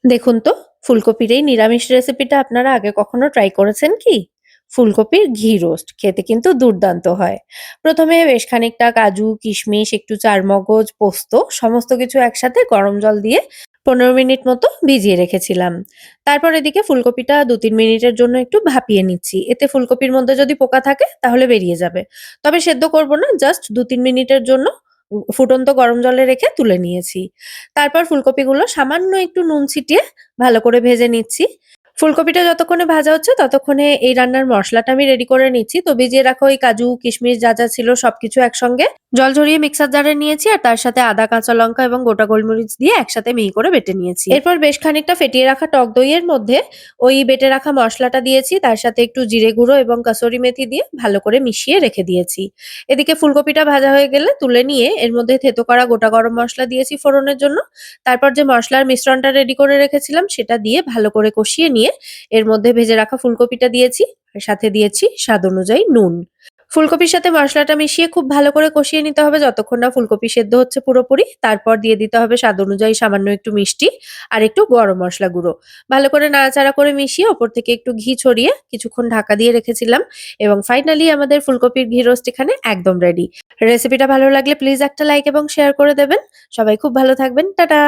দেখুন তো, ফুলকপির এই নিরামিষ রেসিপিটা আপনারা আগে কখনো ট্রাই করেছেন কি? ফুলকপির ঘি রোস্ট খেতে কিন্তু দুর্দান্ত হয়। প্রথমে বেশ খানিকটা কাজু, কিশমিশ, একটু চারমগজ, পোস্ত সমস্ত কিছু একসাথে গরম জল দিয়ে ১৫ মিনিট মতো ভিজিয়ে রেখেছিলাম। তারপর এদিকে ফুলকপিটা ২-৩ মিনিটের জন্য একটু ভাপিয়ে নিচ্ছি। এতে ফুলকপির মধ্যে যদি পোকা থাকে তাহলে বেরিয়ে যাবে। তবে সেদ্ধ করব না, জাস্ট ২-৩ মিনিটের জন্য ফুটন্ত গরম জলে রেখে তুলে নিয়েছি। তারপর ফুলকপিগুলো সামান্য একটু নুন ছিটিয়ে ভালো করে ভেজে নিচ্ছি। ফুলকপিটা যতক্ষণে ভাজা হচ্ছে ততক্ষণে এই রান্নার মসলাটা আমি রেডি করে নিচ্ছি। তো ভিজিয়ে রাখা ওই কাজু, কিশমিশ যা ছিল সবকিছু একসঙ্গে জল ঝরিয়ে মিক্সার জারে নিয়েছি আর তার সাথে আদা, কাঁচা লঙ্কা এবং গোটা গোলমরিচ দিয়ে একসাথে মিহি করে বেটে নিয়েছি। এরপর বেশ খানিকটা ফেটিয়ে রাখা টক দইয়ের মধ্যে ওই বেটে রাখা মসলাটা দিয়েছি। তার সাথে একটু জিরে গুঁড়ো এবং কাসুরি মেথি দিয়ে ভালো করে মিশিয়ে রেখে দিয়েছি। এদিকে ফুলকপিটা ভাজা হয়ে গেলে তুলে নিয়ে এর মধ্যে থেতো করা গোটা গরম মসলা দিয়েছি ফোড়নের জন্য। তারপর যে মসলার মিশ্রণটা রেডি করে রেখেছিলাম সেটা দিয়ে ভালো করে কষিয়ে নিয়ে এর মধ্যে ভেজে রাখা ফুলকপিটা দিয়েছি। আর সাথে দিয়েছি স্বাদ অনুযায়ী নুন। ফুলকপির সাথে মসলাটা মিশিয়ে খুব ভালো করে কষিয়ে নিতে হবে যতক্ষণ না ফুলকপি সেদ্ধ হচ্ছে পুরোপুরি। তারপর দিয়ে দিতে হবে স্বাদ অনুযায়ী সামান্য একটু মিষ্টি আর একটু গরম মসলা গুঁড়ো। ভালো করে নাড়াচাড়া করে মিশিয়ে ওপর থেকে একটু ঘি ছড়িয়ে কিছুক্ষণ ঢাকা দিয়ে রেখেছিলাম এবং ফাইনালি আমাদের ফুলকপির ঘি রোস্ট এখানে একদম রেডি। রেসিপিটা ভালো লাগলে প্লিজ একটা লাইক এবং শেয়ার করে দেবেন। সবাই খুব ভালো থাকবেন। টাটা!